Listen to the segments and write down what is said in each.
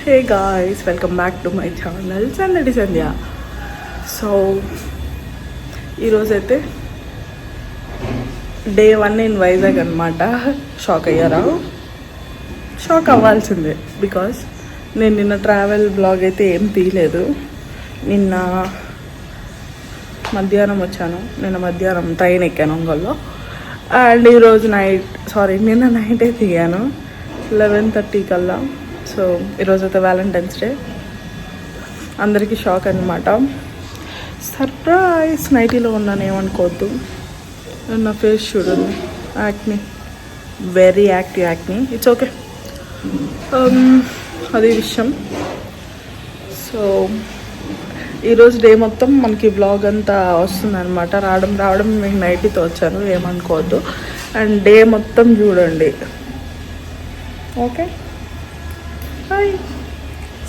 Hey guys, welcome back to my channel సందడి సంధ్య. So ఈరోజైతే day 1 in Vizag అనమాట. Shock అయ్యారా? షాక్ అవ్వాల్సిందే, బికాస్ నేను నిన్న ట్రావెల్ బ్లాగ్ అయితే ఏం తీయలేదు. నిన్న మధ్యాహ్నం వచ్చాను, నిన్న మధ్యాహ్నం ట్రైన్ ఎక్కాను ఒంగోలులో. అండ్ ఈరోజు నిన్న నైటే తీయాను 11:30 కల్లా. సో ఈరోజు అయితే వ్యాలంటైన్స్ డే, అందరికీ షాక్ అనమాట. సర్ప్రైజ్. నైటీలో ఉన్నాను, ఏమనుకోవద్దు. నా ఫేస్ చూడండి, యాక్ని, వెరీ యాక్టివ్ యాక్ని. ఇట్స్ ఓకే, అది విషయం. సో ఈరోజు డే మొత్తం మనకి బ్లాగ్ అంతా వస్తుందన్నమాట. రావడం మీకు నైటీతో వచ్చాను, ఏమనుకోవద్దు. అండ్ డే మొత్తం చూడండి, ఓకే.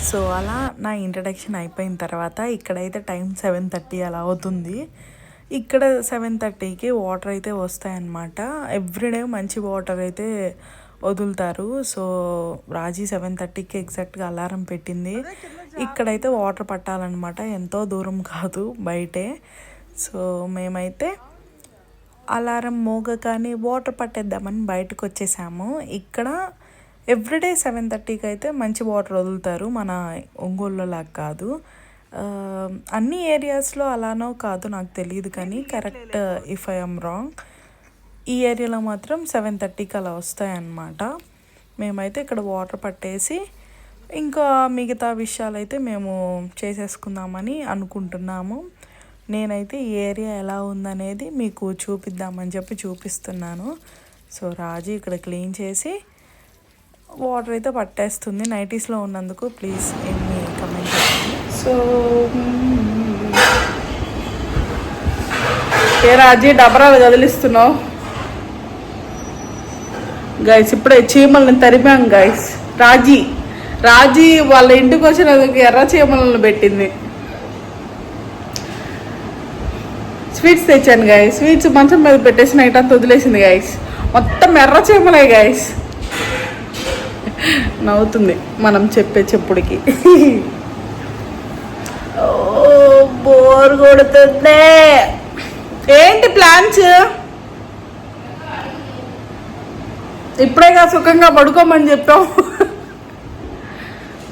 సో అలా నా ఇంట్రడక్షన్ అయిపోయిన తర్వాత ఇక్కడైతే టైం 7:30 అలా అవుతుంది. ఇక్కడ 7:30కి వాటర్ అయితే వస్తాయన్నమాట. ఎవ్రీడే మంచి వాటర్ అయితే వదులుతారు. సో రాజీ 7:30కి ఎగ్జాక్ట్గా అలారం పెట్టింది. ఇక్కడైతే వాటర్ పట్టాలన్నమాట, ఎంతో దూరం కాదు, బయటే. సో మేమైతే అలారం మోగగానే వాటర్ పట్టేద్దామని బయటకు వచ్చేసాము. ఇక్కడ ఎవ్రీడే 7:30కి అయితే మంచి వాటర్ వదులుతారు, మన ఒంగోలులో లాగా కాదు. అన్ని ఏరియాస్లో అలానో కాదు నాకు తెలియదు, కానీ కరెక్ట్ ఇఫ్ ఐఎమ్ రాంగ్, ఈ ఏరియాలో మాత్రం 7:30కి అలా వస్తాయన్నమాట. మేమైతే ఇక్కడ వాటర్ పట్టేసి ఇంకా మిగతా విషయాలు అయితే మేము చేసేసుకుందామని అనుకుంటున్నాము. నేనైతే ఈ ఏరియా ఎలా ఉందనేది మీకు చూపిద్దామని చెప్పి చూపిస్తున్నాను. సో రాజీ ఇక్కడ క్లీన్ చేసి వాటర్ అయితే పట్టేస్తుంది. నైటీస్లో ఉన్నందుకు ప్లీజ్ ఏమి కమెంట్ చేయండి. సో ఏ రాజీ డబరాలు కదిలిస్తున్నావు గైస్? ఇప్పుడే చీమల్ని తరిమాం గైస్. రాజీ వాళ్ళ ఇంటికి వచ్చినందుకు ఎర్ర చీమలను పెట్టింది. స్వీట్స్ తెచ్చాను గైస్, స్వీట్స్ మంచం మీద పెట్టేసి నైట్ అంతా వదిలేసింది గైస్. మొత్తం ఎర్ర చీమలే గైస్. నవ్వుతుంది మనం చెప్పే చెప్పుడికి. బోర్ కొడుతుంది. ఏంటి ప్లాన్స్? ఇప్పుడేగా సుఖంగా పడుకోమని చెప్పాం.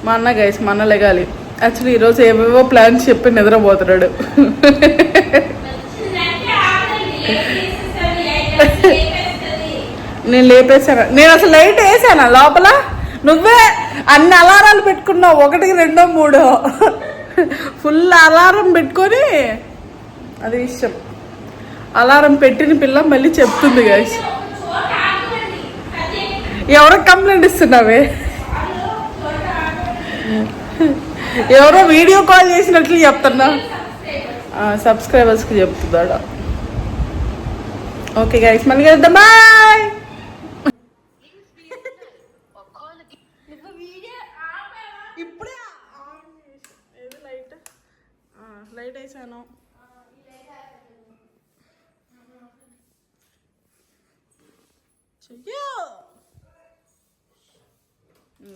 మా అన్న లెగాలి. యాక్చువల్లీ ఈరోజు ఏవేవో ప్లాన్స్ చెప్పి నిద్రపోతున్నాడు. నేను లేపేసాను. నేను అసలు లైట్ వేసానా లోపల? నువ్వే అన్ని అలారాలు పెట్టుకున్నావు, 1, 2, 3 ఫుల్ అలారం పెట్టుకొని. అది విషయం. అలారం పెట్టిన పిల్ల మళ్ళీ చెప్తుంది గైస్. ఎవరో కంప్లైంట్ ఇస్తున్నావే? ఎవరో వీడియో కాల్ చేసినట్లు చెప్తున్నా. సబ్స్క్రైబర్స్కి చెప్తున్నాడా? ఓకే గైస్, మళ్ళీ కలుద్దాం, బాయ్. ఇప్పుడే లైట్ వేసాను.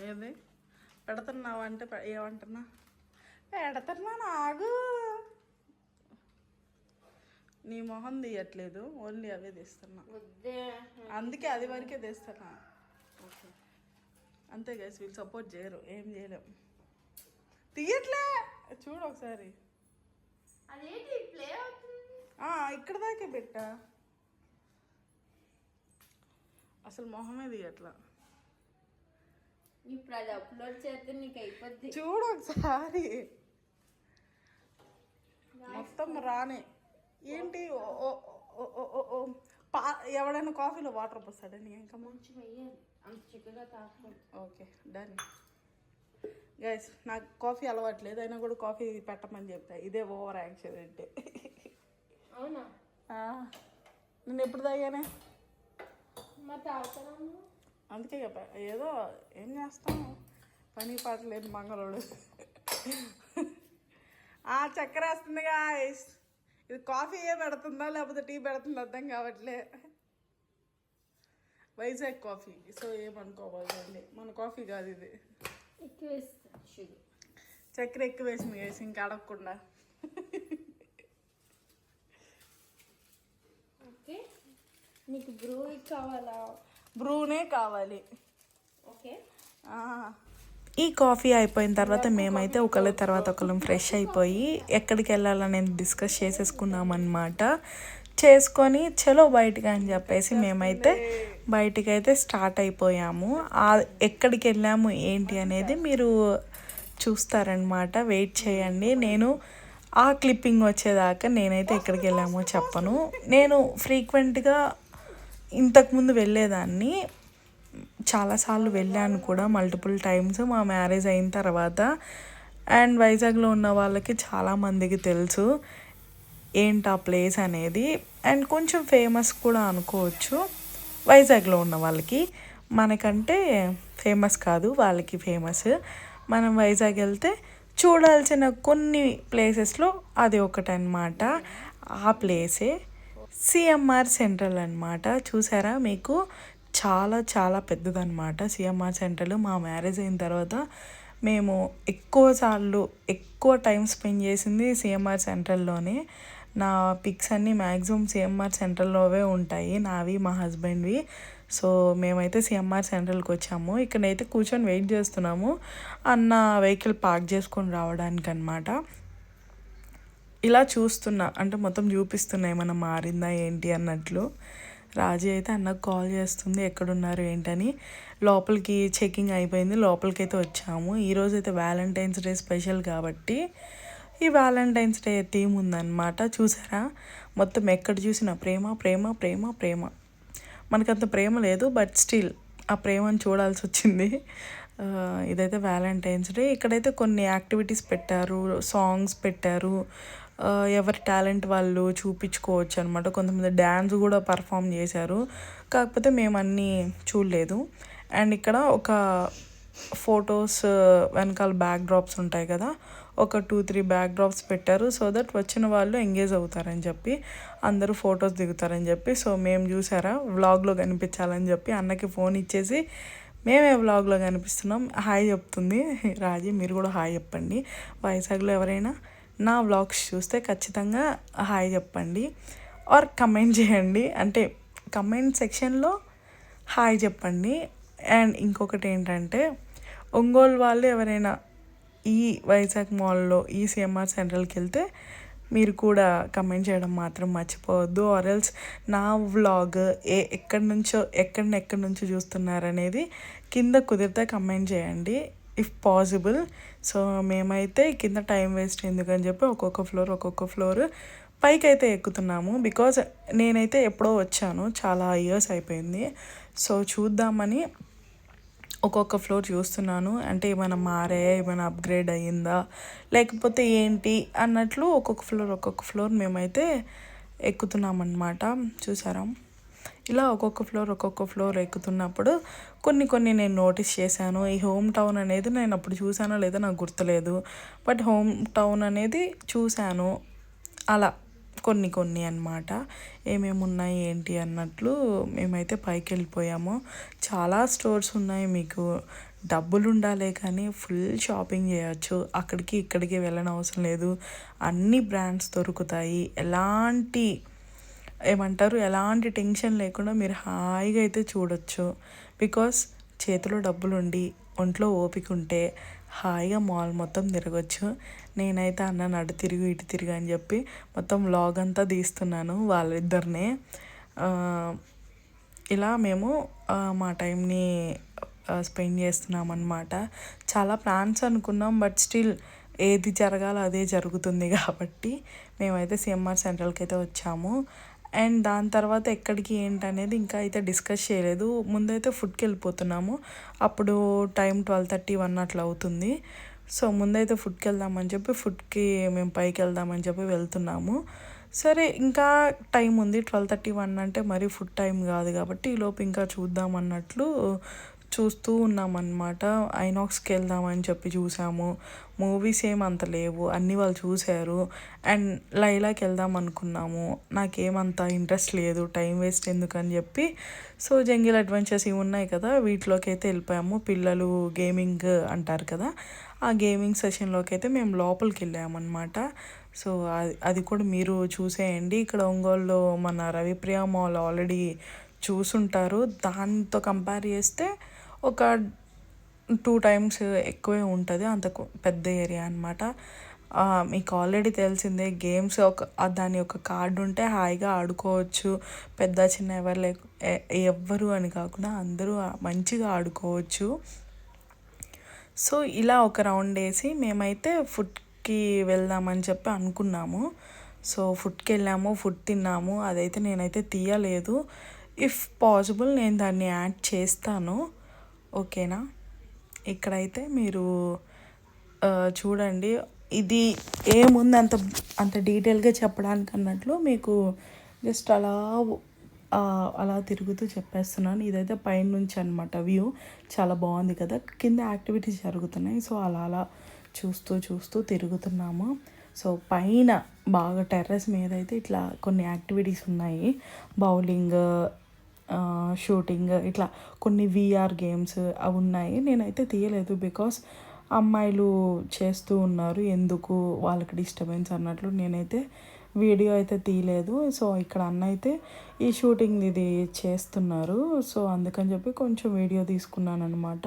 ఏది పెడుతున్నావు అంటే ఏమంటున్నా? పెడుతున్నా, ఆగు. నీ మొహం తీయట్లేదు, ఓన్లీ అవే తీస్తున్నా. అందుకే అది వరకే తీస్తున్నా. ఓకే, అంతే గైస్, వీళ్ళు సపోర్ట్ చేయరు, ఏం చేయలేం. తీయట్లే, చూడు ఒకసారి. ఇక్కడ దాకే పెట్టా, అసలు మొహమే తీయట్లా. ఇప్పుడు అది అప్లోడ్ చేస్తే నీకు అయిపోద్ది, చూడు ఒకసారి. మొత్తం రానే. ఏంటి ఎవడైనా కాఫీలో వాటర్ పోస్తాడని ఇంకా కొంచెం వెయ్యాలి, అంత చిక్కగా తాగకూడదు. Okay done guys. నాకు కాఫీ అలవాట్లేదు, అయినా కూడా కాఫీ పెట్టమని చెప్పా. ఇదే ఓవర్ యాక్షన్ అంటే. అవునా? నేను ఎప్పుడు తాగానే? మరి తాగుతాను. అందుకే చెప్పా, ఏదో ఏం చేస్తాం, పని పాట లేదు మంగళోడు. చక్కెర వస్తుంది గాయస్. ఇది కాఫీ ఏ పెడుతుందా లేకపోతే టీ పెడుతుందా అర్థం కావట్లే. వైజాగ్ కాఫీ, సో ఏమనుకోవాలి, మన కాఫీ కాదు ఇది. ఎక్కువ వేస్తా షుగర్. చక్కెర ఎక్కువ వేసింది వేసి ఇంకా అడగకుండా. ఓకే, నీకు బ్రూ కావాలా? బ్రూనే కావాలి. ఓకే. ఈ కాఫీ అయిపోయిన తర్వాత మేమైతే ఒకళ్ళ తర్వాత ఒకళ్ళం ఫ్రెష్ అయిపోయి ఎక్కడికి వెళ్ళాలనేది డిస్కస్ చేసేసుకున్నామన్నమాట. చేసుకొని చలో బయటికి అని చెప్పేసి మేమైతే బయటికైతే స్టార్ట్ అయిపోయాము. ఎక్కడికి వెళ్ళాము ఏంటి అనేది మీరు చూస్తారనమాట. వెయిట్ చేయండి. నేను ఆ క్లిప్పింగ్ వచ్చేదాకా నేనైతే ఎక్కడికి వెళ్ళామో చెప్పను. నేను ఫ్రీక్వెంట్గా ఇంతకుముందు వెళ్ళేదాన్ని, చాలాసార్లు వెళ్ళాను కూడా, మల్టిపుల్ టైమ్స్ మా మ్యారేజ్ అయిన తర్వాత. అండ్ వైజాగ్లో ఉన్న వాళ్ళకి చాలామందికి తెలుసు ఏంటి ఆ ప్లేస్ అనేది. అండ్ కొంచెం ఫేమస్ కూడా అనుకోవచ్చు వైజాగ్లో ఉన్న వాళ్ళకి. మనకంటే ఫేమస్ కాదు, వాళ్ళకి ఫేమస్. మనం వైజాగ్ వెళ్తే చూడాల్సిన కొన్ని ప్లేసెస్లో అది ఒకటనమాట. ఆ ప్లేసే సిఎంఆర్ సెంట్రల్ అనమాట. చూసారా, మీకు చాలా చాలా పెద్దదన్నమాట సిఎంఆర్ సెంట్రల్. మా మ్యారేజ్ అయిన తర్వాత మేము ఎక్కువ టైం స్పెండ్ చేసింది సిఎంఆర్ సెంట్రల్లోనే. నా పిక్స్ అన్నీ మ్యాక్సిమం సిఎంఆర్ సెంట్రల్లోవే ఉంటాయి, నావి మా హస్బెండ్వి. సో మేమైతే సిఎంఆర్ సెంట్రల్కి వచ్చాము. ఇక్కడైతే కూర్చొని వెయిట్ చేస్తున్నాము అన్న వెహికల్ పార్క్ చేసుకొని రావడానికి అనమాట. ఇలా చూస్తున్నా, అంటే మొత్తం చూపిస్తున్నా ఏమన్నా మారిందా ఏంటి అన్నట్లు. రాజీ అయితే అన్నకు కాల్ చేస్తుంది ఎక్కడున్నారు ఏంటని. లోపలికి చెకింగ్ అయిపోయింది, లోపలికి అయితే వచ్చాము. ఈరోజు అయితే వ్యాలంటైన్స్ డే స్పెషల్ కాబట్టి ఈ వ్యాలంటైన్స్ డే థీమ్ ఉందన్నమాట. చూసారా, మొత్తం ఎక్కడ చూసినా ప్రేమ ప్రేమ ప్రేమ ప్రేమ. మనకంత ప్రేమ లేదు, బట్ స్టిల్ ఆ ప్రేమను చూడాల్సి వచ్చింది. ఇదైతే వ్యాలంటైన్స్ డే. ఇక్కడైతే కొన్ని యాక్టివిటీస్ పెట్టారు, సాంగ్స్ పెట్టారు, ఎవరి టాలెంట్ వాళ్ళు చూపించుకోవచ్చు అనమాట. కొంతమంది డ్యాన్స్ కూడా పర్ఫామ్ చేశారు, కాకపోతే మేము అన్నీ చూడలేదు. అండ్ ఇక్కడ ఒక ఫొటోస్ వెనకాల బ్యాక్ డ్రాప్స్ ఉంటాయి కదా, ఒక 2-3 బ్యాక్ డ్రాప్స్ పెట్టారు. సో దట్ వచ్చిన వాళ్ళు ఎంగేజ్ అవుతారని చెప్పి, అందరూ ఫొటోస్ దిగుతారని చెప్పి. సో మేము చూసారా వ్లాగ్లో కనిపించాలని చెప్పి అన్నకి ఫోన్ ఇచ్చేసి మేమే వ్లాగ్లో కనిపిస్తున్నాం. హాయ్ చెప్తుంది రాజీ, మీరు కూడా హాయ్ చెప్పండి. వైజాగ్లో ఎవరైనా నా వ్లాగ్స్ చూస్తే ఖచ్చితంగా హాయ్ చెప్పండి ఆర్ కమెంట్ చేయండి. అంటే కమెంట్ సెక్షన్లో హాయ్ చెప్పండి. అండ్ ఇంకొకటి ఏంటంటే, ఒంగోలు వాళ్ళు ఎవరైనా ఈ వైజాగ్ మాల్లో ఈ సిఎంఆర్ సెంట్రల్కి వెళ్తే మీరు కూడా కమెంట్ చేయడం మాత్రం మర్చిపోవద్దు. ఆర్ ఎల్స్ నా వ్లాగ్ ఎక్కడి నుంచో చూస్తున్నారనేది కింద కుదిరితే కమెంట్ చేయండి ఇఫ్ పాసిబుల్. సో మేమైతే కింద టైం వేస్ట్ ఎందుకని చెప్పి ఒక్కొక్క ఫ్లోర్ పైకి అయితే ఎక్కుతున్నాము. బికాజ్ నేనైతే ఎప్పుడో వచ్చాను, చాలా ఇయర్స్ అయిపోయింది. సో చూద్దామని ఒక్కొక్క ఫ్లోర్ చూస్తున్నాను. అంటే ఏమైనా మారాయా, ఏమైనా అప్గ్రేడ్ అయ్యిందా, లేకపోతే ఏంటి అన్నట్లు ఒక్కొక్క ఫ్లోర్ మేమైతే ఎక్కుతున్నామన్నమాట. చూసారా, ఇలా ఒక్కొక్క ఫ్లోర్ ఎక్కుతున్నప్పుడు కొన్ని నేను నోటీస్ చేశాను. ఈ హోమ్ టౌన్ అనేది నేను అప్పుడు చూసానో లేదో నాకు గుర్తులేదు, బట్ హోమ్ టౌన్ అనేది చూశాను. అలా కొన్ని అన్నమాట. ఏమేమి ఉన్నాయి ఏంటి అన్నట్లు మేమైతే పైకి వెళ్ళిపోయాము. చాలా స్టోర్స్ ఉన్నాయి, మీకు డబ్బులు ఉండాలే కానీ ఫుల్ షాపింగ్ చేయొచ్చు. అక్కడికి ఇక్కడికి వెళ్ళని అవసరం లేదు, అన్ని బ్రాండ్స్ దొరుకుతాయి. ఎలాంటి టెన్షన్ లేకుండా మీరు హాయిగా అయితే చూడొచ్చు. బికాస్ చేతిలో డబ్బులు ఉండి ఒంట్లో ఓపిక ఉంటే హాయిగా మాల్ మొత్తం తిరగచ్చు. నేనైతే అన్న అటు తిరిగి ఇటు తిరిగి అని చెప్పి మొత్తం వ్లాగ్ అంతా తీస్తున్నాను వాళ్ళిద్దరినే. ఇలా మేము మా టైంని స్పెండ్ చేస్తున్నాం అన్నమాట. చాలా ప్లాన్స్ అనుకున్నాం, బట్ స్టిల్ ఏది జరగాలో అదే జరుగుతుంది కాబట్టి మేమైతే సిఎంఆర్ సెంట్రల్కి అయితే వచ్చాము. అండ్ దాని తర్వాత ఎక్కడికి ఏంటనేది ఇంకా అయితే డిస్కస్ చేయలేదు. ముందైతే ఫుడ్కి వెళ్ళిపోతున్నాము. అప్పుడు టైం 12:30-1 అట్లా అవుతుంది. సో ముందైతే ఫుడ్కి వెళ్దామని చెప్పి ఫుడ్కి మేము పైకి వెళ్దామని చెప్పి వెళ్తున్నాము. సరే ఇంకా టైం ఉంది, 12:30-1 అంటే మరీ ఫుడ్ టైం కాదు కాబట్టి ఈలోపు ఇంకా చూద్దాం అన్నట్లు చూస్తూ ఉన్నామన్నమాట. ఐనాక్స్కి వెళ్దామని చెప్పి చూసాము. మూవీస్ ఏమంత లేవు, అన్నీ వాళ్ళు చూశారు. అండ్ లైలాకి వెళ్దాం అనుకున్నాము. నాకేమంత ఇంట్రెస్ట్ లేదు, టైం వేస్ట్ ఎందుకని చెప్పి సో జంగిల్ అడ్వెంచర్స్ ఇవి ఉన్నాయి కదా, వీటిలోకి అయితే వెళ్ళిపోయాము. పిల్లలు గేమింగ్ అంటారు కదా, ఆ గేమింగ్ సెషన్లోకి అయితే మేము లోపలికి వెళ్ళామన్నమాట. సో అది కూడా మీరు చూసేయండి. ఇక్కడ ఒంగోలులో మన రవిప్రియ మాల్ ఆల్రెడీ చూసుంటారు. దాంతో కంపేర్ చేస్తే ఒక 2 టైమ్స్ ఎక్కువే ఉంటుంది. అంత పెద్ద ఏరియా అనమాట. మీకు ఆల్రెడీ తెలిసిందే, గేమ్స్ దాని యొక్క కార్డు ఉంటే హాయిగా ఆడుకోవచ్చు. పెద్ద చిన్న ఎవ్వరు అని కాకుండా అందరూ మంచిగా ఆడుకోవచ్చు. సో ఇలా ఒక రౌండ్ వేసి మేమైతే ఫుడ్కి వెళ్దామని చెప్పి అనుకున్నాము. సో ఫుడ్కి వెళ్ళాము, ఫుడ్ తిన్నాము. అదైతే నేనైతే తీయలేదు. ఇఫ్ పాసిబుల్ నేను దాన్ని యాడ్ చేస్తాను, ఓకేనా. ఇక్కడైతే మీరు చూడండి, ఇది ఏముంది అంత అంత డీటెయిల్గా చెప్పడానికి అన్నట్లు మీకు జస్ట్ అలా తిరుగుతూ చెప్పేస్తున్నాను. ఇదైతే పైనుంచి అనమాట వ్యూ. చాలా బాగుంది కదా, కింద యాక్టివిటీస్ జరుగుతున్నాయి. సో అలా చూస్తూ తిరుగుతున్నాము. సో పైన బాగా టెర్రస్ మీద అయితే ఇట్లా కొన్ని యాక్టివిటీస్ ఉన్నాయి. బౌలింగ్, షూటింగ్, ఇట్లా కొన్ని వీఆర్ గేమ్స్ అవి ఉన్నాయి. నేనైతే తీయలేదు బికాస్ అమ్మాయిలు చేస్తూ ఉన్నారు, ఎందుకు వాళ్ళకి డిస్టర్బెన్స్ అన్నట్లు నేనైతే వీడియో అయితే తీయలేదు. సో ఇక్కడ అన్న అయితే ఈ షూటింగ్ ఇది చేస్తున్నారు. సో అందుకని చెప్పి కొంచెం వీడియో తీసుకున్నాను అనమాట.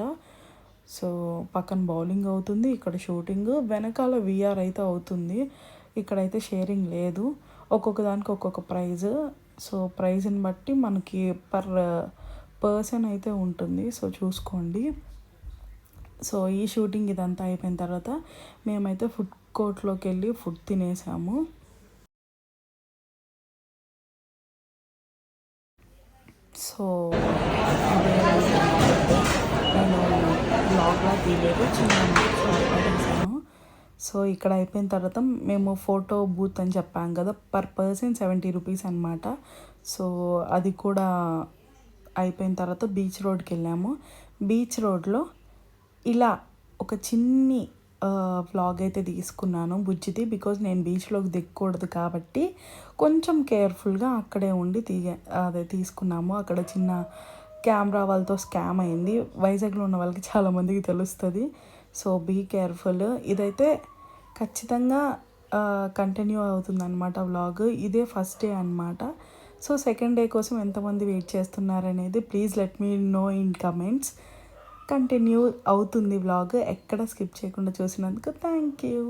సో పక్కన బౌలింగ్ అవుతుంది, ఇక్కడ షూటింగ్, వెనకాల వీఆర్ అయితే అవుతుంది. ఇక్కడైతే షేరింగ్ లేదు, ఒక్కొక్క దానికి ఒక్కొక్క ప్రైజ్. సో ప్రైజ్ని బట్టి మనకి పర్ పర్సన్ అయితే ఉంటుంది. సో చూసుకోండి. సో ఈ షూటింగ్ ఇదంతా అయిపోయిన తర్వాత మేమైతే ఫుడ్ కోర్ట్లోకి వెళ్ళి ఫుడ్ తినేసాము. సో నేను బ్లాగ్లా తీయలేదు, చిన్న తీసాను. సో ఇక్కడ అయిపోయిన తర్వాత మేము ఫోటో బూత్ అని చెప్పాం కదా, పర్ పర్సన్ 70 రూపీస్ అనమాట. సో అది కూడా అయిపోయిన తర్వాత బీచ్ రోడ్కి వెళ్ళాము. బీచ్ రోడ్లో ఇలా ఒక చిన్ని వ్లాగ్ అయితే తీసుకున్నాను బుజ్జిది, బికాజ్ నేను బీచ్లోకి దిగకూడదు కాబట్టి కొంచెం కేర్ఫుల్గా అక్కడే ఉండి అదే తీసుకున్నాము. అక్కడ చిన్న కెమెరా వాళ్ళతో స్కామ్ అయింది. వైజాగ్లో ఉన్న వాళ్ళకి చాలామందికి తెలుస్తుంది. So be careful. ఇదైతే ఖచ్చితంగా కంటిన్యూ అవుతుంది అనమాట వ్లాగ్. ఇదే ఫస్ట్ డే అనమాట. సో సెకండ్ డే కోసం ఎంతమంది వెయిట్ చేస్తున్నారనేది please let me know in comments. Continue అవుతుంది వ్లాగ్. ఎక్కడ స్కిప్ చేయకుండా చూసినందుకు థ్యాంక్ యూ.